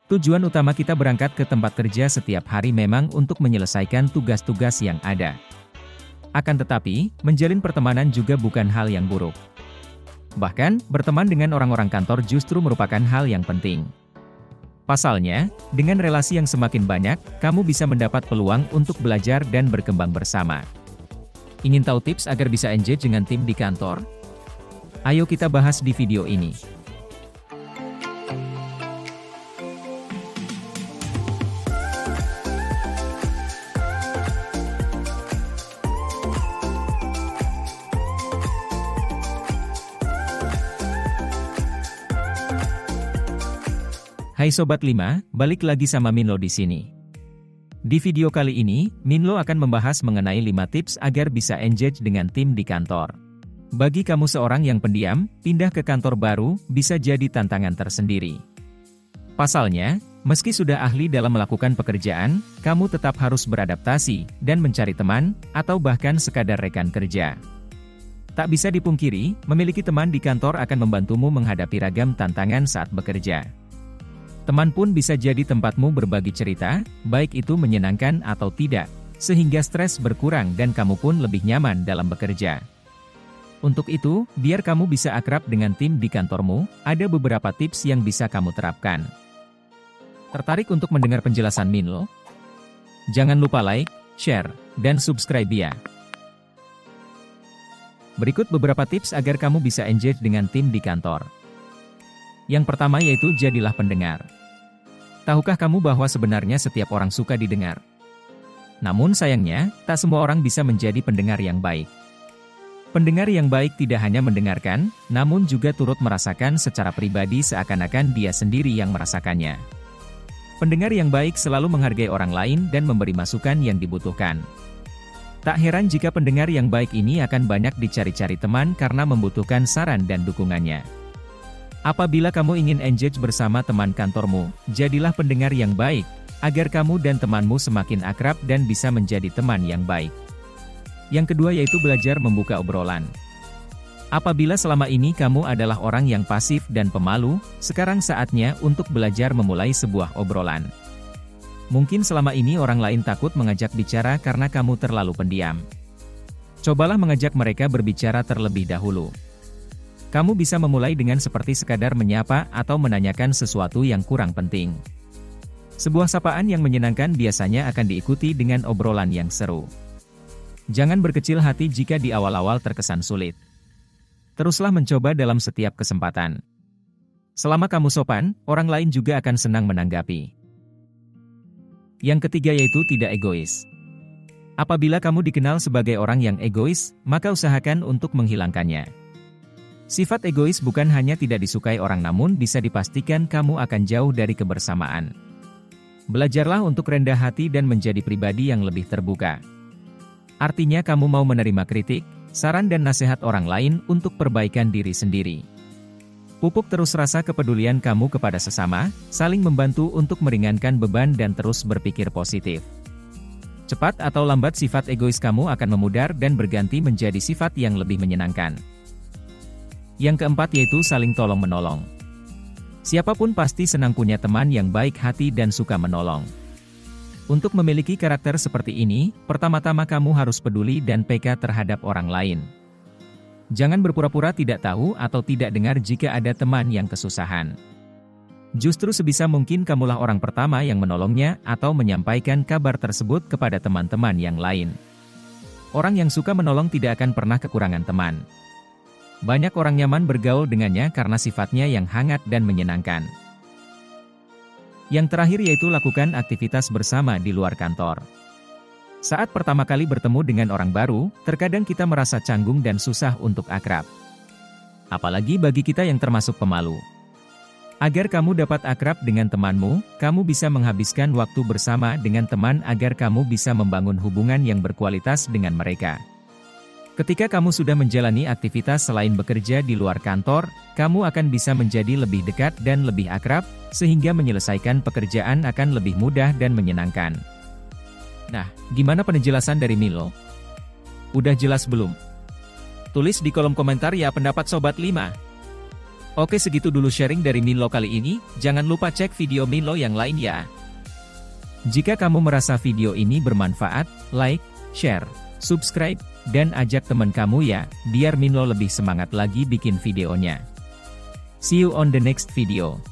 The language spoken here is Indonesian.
Tujuan utama kita berangkat ke tempat kerja setiap hari memang untuk menyelesaikan tugas-tugas yang ada. Akan tetapi, menjalin pertemanan juga bukan hal yang buruk. Bahkan, berteman dengan orang-orang kantor justru merupakan hal yang penting. Pasalnya, dengan relasi yang semakin banyak, kamu bisa mendapat peluang untuk belajar dan berkembang bersama. Ingin tahu tips agar bisa engage dengan tim di kantor? Ayo kita bahas di video ini. Hai Sobat 5, balik lagi sama Minlo di sini. Di video kali ini, Minlo akan membahas mengenai 5 tips agar bisa engage dengan tim di kantor. Bagi kamu seorang yang pendiam, pindah ke kantor baru bisa jadi tantangan tersendiri. Pasalnya, meski sudah ahli dalam melakukan pekerjaan, kamu tetap harus beradaptasi dan mencari teman, atau bahkan sekadar rekan kerja. Tak bisa dipungkiri, memiliki teman di kantor akan membantumu menghadapi ragam tantangan saat bekerja. Teman pun bisa jadi tempatmu berbagi cerita, baik itu menyenangkan atau tidak, sehingga stres berkurang dan kamu pun lebih nyaman dalam bekerja. Untuk itu, biar kamu bisa akrab dengan tim di kantormu, ada beberapa tips yang bisa kamu terapkan. Tertarik untuk mendengar penjelasan Minlo? Jangan lupa like, share, dan subscribe ya. Berikut beberapa tips agar kamu bisa engage dengan tim di kantor. Yang pertama yaitu jadilah pendengar. Tahukah kamu bahwa sebenarnya setiap orang suka didengar? Namun sayangnya, tak semua orang bisa menjadi pendengar yang baik. Pendengar yang baik tidak hanya mendengarkan, namun juga turut merasakan secara pribadi seakan-akan dia sendiri yang merasakannya. Pendengar yang baik selalu menghargai orang lain dan memberi masukan yang dibutuhkan. Tak heran jika pendengar yang baik ini akan banyak dicari-cari teman karena membutuhkan saran dan dukungannya. Apabila kamu ingin engage bersama teman kantormu, jadilah pendengar yang baik, agar kamu dan temanmu semakin akrab dan bisa menjadi teman yang baik. Yang kedua yaitu belajar membuka obrolan. Apabila selama ini kamu adalah orang yang pasif dan pemalu, sekarang saatnya untuk belajar memulai sebuah obrolan. Mungkin selama ini orang lain takut mengajak bicara karena kamu terlalu pendiam. Cobalah mengajak mereka berbicara terlebih dahulu. Kamu bisa memulai dengan seperti sekadar menyapa atau menanyakan sesuatu yang kurang penting. Sebuah sapaan yang menyenangkan biasanya akan diikuti dengan obrolan yang seru. Jangan berkecil hati jika di awal-awal terkesan sulit. Teruslah mencoba dalam setiap kesempatan. Selama kamu sopan, orang lain juga akan senang menanggapi. Yang ketiga yaitu tidak egois. Apabila kamu dikenal sebagai orang yang egois, maka usahakan untuk menghilangkannya. Sifat egois bukan hanya tidak disukai orang namun bisa dipastikan kamu akan jauh dari kebersamaan. Belajarlah untuk rendah hati dan menjadi pribadi yang lebih terbuka. Artinya kamu mau menerima kritik, saran dan nasihat orang lain untuk perbaikan diri sendiri. Pupuk terus rasa kepedulian kamu kepada sesama, saling membantu untuk meringankan beban dan terus berpikir positif. Cepat atau lambat sifat egois kamu akan memudar dan berganti menjadi sifat yang lebih menyenangkan. Yang keempat yaitu saling tolong-menolong. Siapapun pasti senang punya teman yang baik hati dan suka menolong. Untuk memiliki karakter seperti ini, pertama-tama kamu harus peduli dan peka terhadap orang lain. Jangan berpura-pura tidak tahu atau tidak dengar jika ada teman yang kesusahan. Justru sebisa mungkin kamulah orang pertama yang menolongnya atau menyampaikan kabar tersebut kepada teman-teman yang lain. Orang yang suka menolong tidak akan pernah kekurangan teman. Banyak orang nyaman bergaul dengannya karena sifatnya yang hangat dan menyenangkan. Yang terakhir yaitu lakukan aktivitas bersama di luar kantor. Saat pertama kali bertemu dengan orang baru, terkadang kita merasa canggung dan susah untuk akrab. Apalagi bagi kita yang termasuk pemalu. Agar kamu dapat akrab dengan temanmu, kamu bisa menghabiskan waktu bersama dengan teman agar kamu bisa membangun hubungan yang berkualitas dengan mereka. Ketika kamu sudah menjalani aktivitas selain bekerja di luar kantor, kamu akan bisa menjadi lebih dekat dan lebih akrab, sehingga menyelesaikan pekerjaan akan lebih mudah dan menyenangkan. Nah, gimana penjelasan dari Minlo? Udah jelas belum? Tulis di kolom komentar ya pendapat Sobat 5. Oke, segitu dulu sharing dari Minlo kali ini, jangan lupa cek video Minlo yang lain ya. Jika kamu merasa video ini bermanfaat, like, share, subscribe, dan ajak teman kamu ya, biar Minlo lebih semangat lagi bikin videonya. See you on the next video.